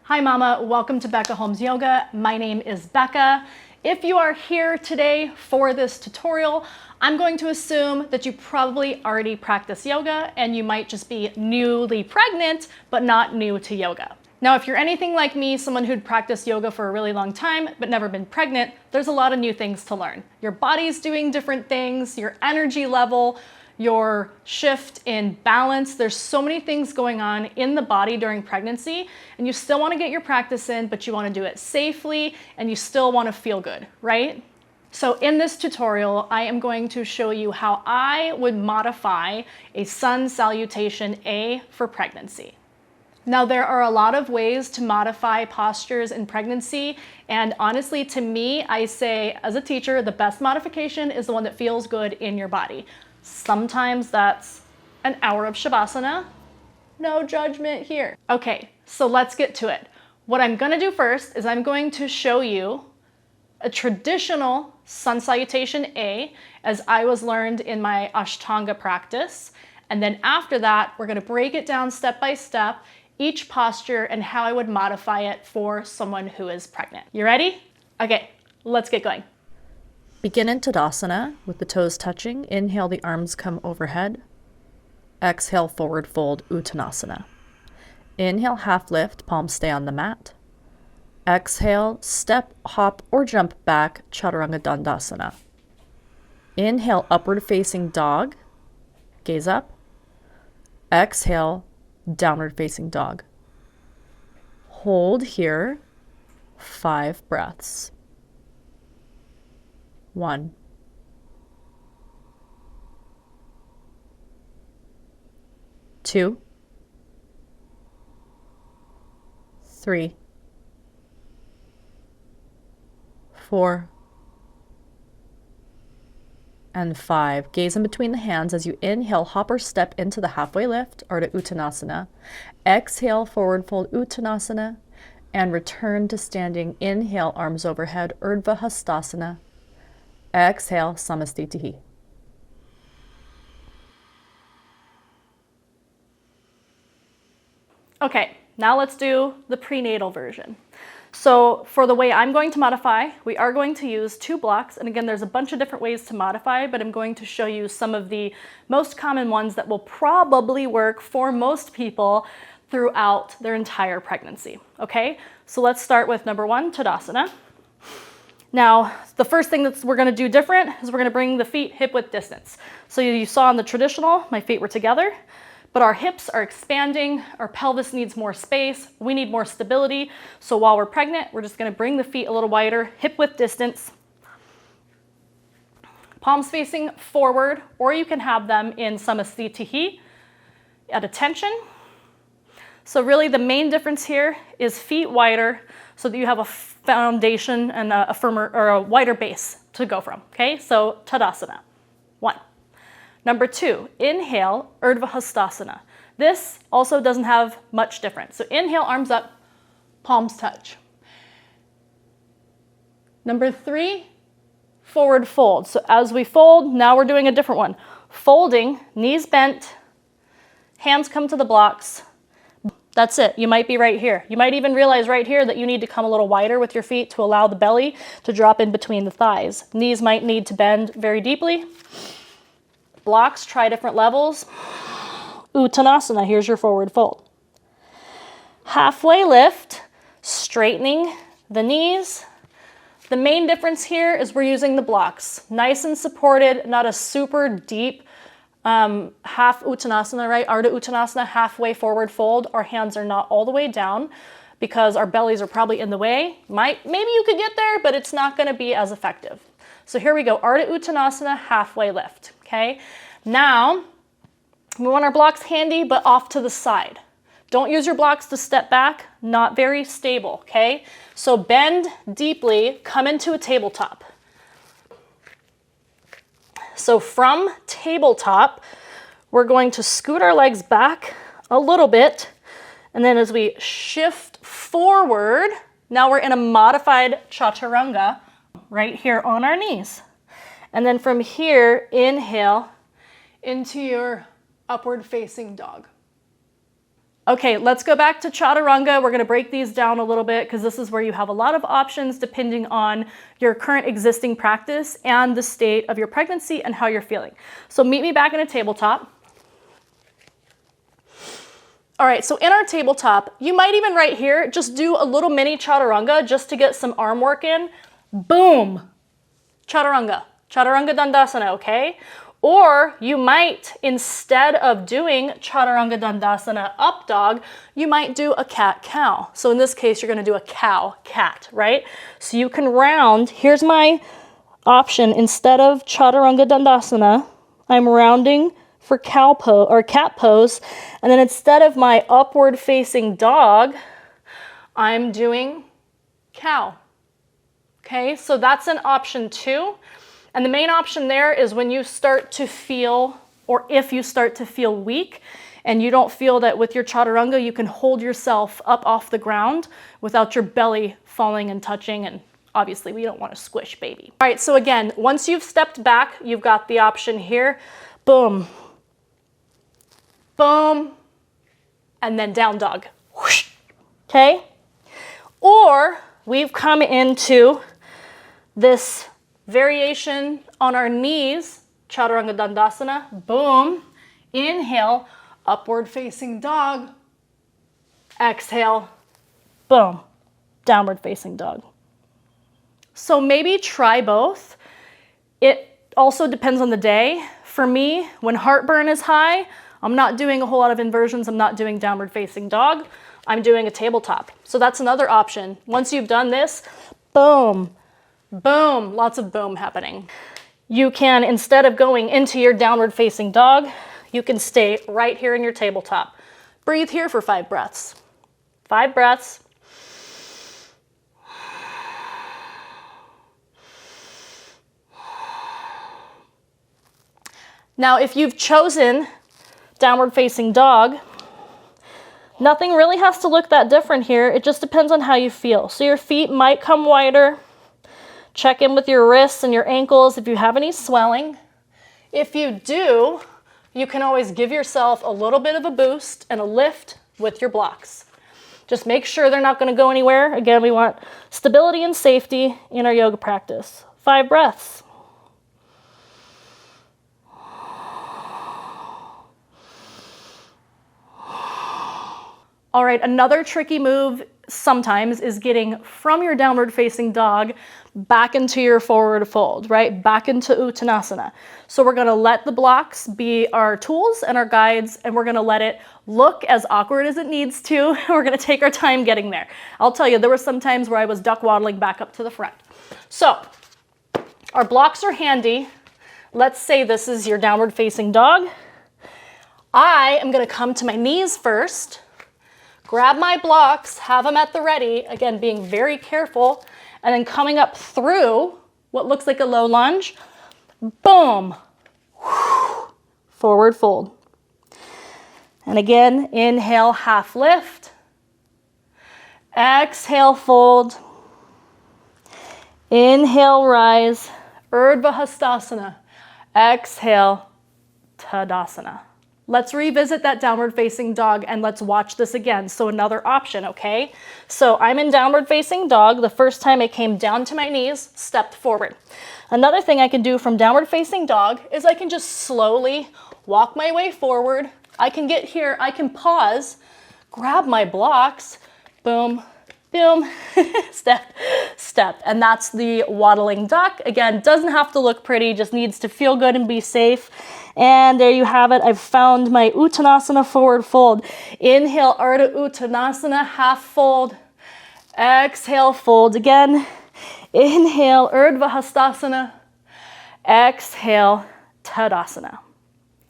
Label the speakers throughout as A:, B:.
A: Hi Mama, welcome to Becca Holmes Yoga. My name is Becca. If you are here today for this tutorial, I'm going to assume that you probably already practice yoga and you might just be newly pregnant, but not new to yoga. Now, if you're anything like me, someone who'd practiced yoga for a really long time, but never been pregnant, there's a lot of new things to learn. Your body's doing different things, your energy level, your shift in balance. There's so many things going on in the body during pregnancy, and you still want to get your practice in, but you want to do it safely and you still want to feel good, right? So in this tutorial, I am going to show you how I would modify a Sun Salutation A for pregnancy. Now, there are a lot of ways to modify postures in pregnancy, and honestly, to me, I say as a teacher, the best modification is the one that feels good in your body. Sometimes that's an hour of Shavasana. No judgment here. Okay, so let's get to it. What I'm gonna do first is I'm going to show you a traditional Sun Salutation A as I was learned in my Ashtanga practice. And then after that, we're gonna break it down step by step, each posture and how I would modify it for someone who is pregnant. You ready? Okay, let's get going.
B: Begin in Tadasana with the toes touching. Inhale, the arms come overhead. Exhale, forward fold, Utanasana. Inhale, half lift, palms stay on the mat. Exhale, step, hop, or jump back, Chaturanga Tadasana. Inhale, upward facing dog, gaze up. Exhale, downward facing dog. Hold here, 5 breaths. 1, 2, 3, 4, and 5. Gaze in between the hands as you inhale, hop or step into the halfway lift, or to Utanasana. Exhale, forward fold, Utanasana, and return to standing. Inhale, arms overhead, Urdhva Hastasana. Exhale, Samastitihi.
A: Okay, now let's do the prenatal version. So for the way I'm going to modify, we are going to use 2 blocks. And again, there's a bunch of different ways to modify, but I'm going to show you some of the most common ones that will probably work for most people throughout their entire pregnancy. Okay, so let's start with number 1, Tadasana. Now, the first thing that we're going to do different is we're going to bring the feet hip-width distance. So you saw in the traditional, my feet were together, but our hips are expanding, our pelvis needs more space, we need more stability. So while we're pregnant, we're just going to bring the feet a little wider, hip-width distance, palms facing forward, or you can have them in Samastitihi at attention. So really the main difference here is feet wider so that you have a foundation and a firmer or a wider base to go from. Okay, so Tadasana, 1. Number 2, inhale, Urdhva Hastasana. This also doesn't have much difference. So inhale, arms up, palms touch. Number 3, forward fold. So as we fold, now we're doing a different one. Folding, knees bent, hands come to the blocks. That's it. You might be right here. You might even realize right here that you need to come a little wider with your feet to allow the belly to drop in between the thighs. Knees might need to bend very deeply. Blocks, try different levels. Utanasana, here's your forward fold. Halfway lift, straightening the knees. The main difference here is we're using the blocks. Nice and supported, not a super deep half Utanasana, right? Ardha Utanasana, halfway forward fold. Our hands are not all the way down because our bellies are probably in the way. Maybe you could get there, but it's not going to be as effective. So here we go, Ardha Utanasana, halfway lift, okay? Now, we want our blocks handy, but off to the side. Don't use your blocks to step back, not very stable, okay? So bend deeply, come into a tabletop. So from tabletop, we're going to scoot our legs back a little bit. And then as we shift forward, now we're in a modified Chaturanga right here on our knees. And then from here, inhale into your upward facing dog. Okay, let's go back to Chaturanga. We're gonna break these down a little bit because this is where you have a lot of options depending on your current existing practice and the state of your pregnancy and how you're feeling. So meet me back in a tabletop. All right, so in our tabletop, you might even right here, just do a little mini Chaturanga just to get some arm work in. Boom, Chaturanga, Chaturanga Dandasana, okay? Or you might, instead of doing Chaturanga Dandasana up dog, you might do a cat-cow. So in this case, you're gonna do a cow-cat, right? So you can round, here's my option, instead of Chaturanga Dandasana, I'm rounding for cow pose or cat pose, and then instead of my upward facing dog, I'm doing cow. Okay, so that's an option too. And the main option there is when you start to feel, or if you start to feel weak and you don't feel that with your Chaturanga you can hold yourself up off the ground without your belly falling and touching, and obviously we don't want to squish baby. All right, so again, once you've stepped back, you've got the option here, boom, boom, and then down dog, whoosh, okay? Or we've come into this variation on our knees, Chaturanga Dandasana, boom, inhale, upward facing dog, exhale, boom, downward facing dog. So maybe try both. It also depends on the day. For me, when heartburn is high, I'm not doing a whole lot of inversions, I'm not doing downward facing dog, I'm doing a tabletop. So that's another option. Once you've done this, boom, boom, lots of boom happening. You can, instead of going into your downward facing dog, you can stay right here in your tabletop. Breathe here for 5 breaths. 5 breaths. Now, if you've chosen downward facing dog, nothing really has to look that different here. It just depends on how you feel. So your feet might come wider. Check in with your wrists and your ankles if you have any swelling. If you do, you can always give yourself a little bit of a boost and a lift with your blocks. Just make sure they're not going to go anywhere. Again, we want stability and safety in our yoga practice. 5 breaths. All right, another tricky move sometimes is getting from your downward facing dog back into your forward fold, right? Back into Utanasana. So we're gonna let the blocks be our tools and our guides, and we're gonna let it look as awkward as it needs to. We're gonna take our time getting there. I'll tell you, there were some times where I was duck waddling back up to the front. So our blocks are handy. Let's say this is your downward facing dog. I am gonna come to my knees first, grab my blocks, have them at the ready, again, being very careful, and then coming up through what looks like a low lunge, boom, forward fold. And again, inhale, half lift, exhale, fold, inhale, rise, Urdhva Hastasana, exhale, Tadasana. Let's revisit that downward facing dog and let's watch this again. So another option, okay? So I'm in downward facing dog. The first time I came down to my knees, stepped forward. Another thing I can do from downward facing dog is I can just slowly walk my way forward. I can get here, I can pause, grab my blocks, boom, boom, step, step. And that's the waddling duck. Again, doesn't have to look pretty, just needs to feel good and be safe. And there you have it. I've found my Utanasana forward fold. Inhale, Ardha Uttanasana, half fold. Exhale, fold again. Inhale, Urdhva Hastasana. Exhale, Tadasana.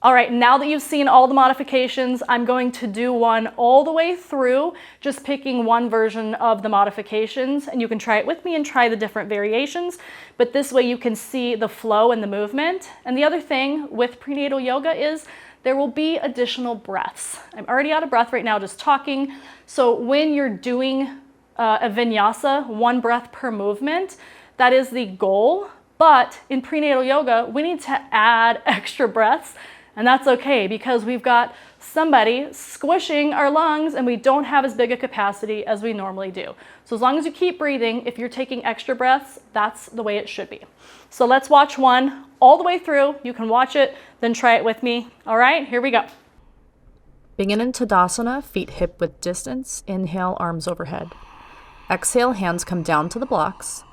A: All right, now that you've seen all the modifications, I'm going to do one all the way through, just picking one version of the modifications, and you can try it with me and try the different variations, but this way you can see the flow and the movement. And the other thing with prenatal yoga is there will be additional breaths. I'm already out of breath right now just talking, so when you're doing a vinyasa, 1 breath per movement, that is the goal, but in prenatal yoga, we need to add extra breaths. And that's okay because we've got somebody squishing our lungs and we don't have as big a capacity as we normally do. So as long as you keep breathing, if you're taking extra breaths, that's the way it should be. So let's watch one all the way through. You can watch it, then try it with me. All right, here we go.
B: Begin in Tadasana, feet hip width distance. Inhale, arms overhead. Exhale, hands come down to the blocks.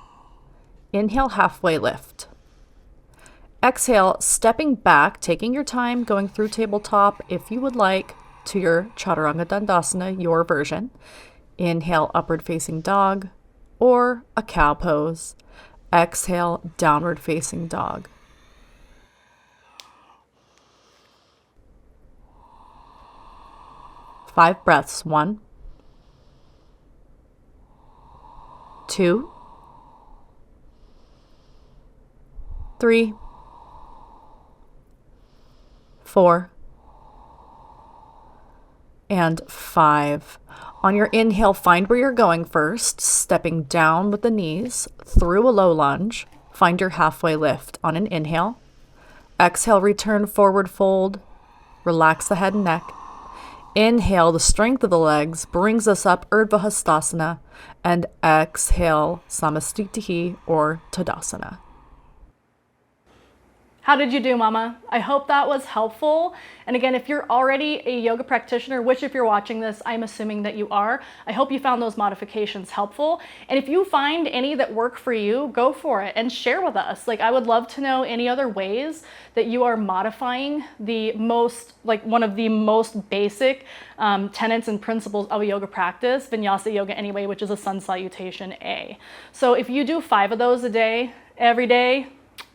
B: Inhale, halfway lift. Exhale, stepping back, taking your time, going through tabletop if you would like to your Chaturanga Dandasana, your version. Inhale, upward facing dog or a cow pose. Exhale, downward facing dog. Five breaths. 1, 2, 3, 4, and 5. On your inhale, find where you're going first, stepping down with the knees through a low lunge. Find your halfway lift on an inhale. Exhale, return forward fold. Relax the head and neck. Inhale, the strength of the legs brings us up Urdhva Hastasana, and exhale, Samastitihi or Tadasana.
A: How did you do, Mama? I hope that was helpful. And again, if you're already a yoga practitioner, which if you're watching this, I'm assuming that you are, I hope you found those modifications helpful. And if you find any that work for you, go for it and share with us. Like, I would love to know any other ways that you are modifying the most, like one of the most basic tenets and principles of a yoga practice, Vinyasa Yoga anyway, which is a Sun Salutation A. So if you do 5 of those a day, every day,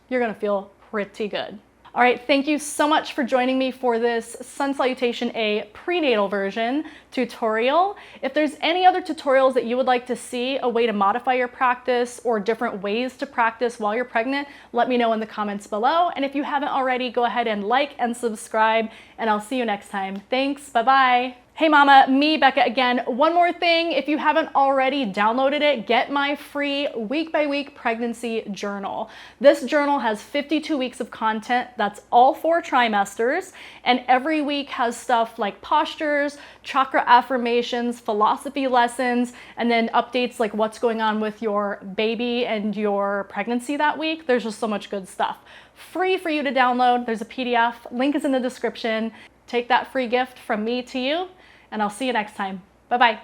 A: you're gonna feel pretty good. All right, thank you so much for joining me for this Sun Salutation A prenatal version tutorial. If there's any other tutorials that you would like to see, a way to modify your practice or different ways to practice while you're pregnant, let me know in the comments below. And if you haven't already, go ahead and like and subscribe, and I'll see you next time. Thanks, bye-bye. Hey Mama, me, Becca again. One more thing, if you haven't already downloaded it, get my free week-by-week pregnancy journal. This journal has 52 weeks of content, that's all 4 trimesters, and every week has stuff like postures, chakra affirmations, philosophy lessons, and then updates like what's going on with your baby and your pregnancy that week. There's just so much good stuff. Free for you to download. There's a PDF, link is in the description. Take that free gift from me to you, and I'll see you next time. Bye-bye.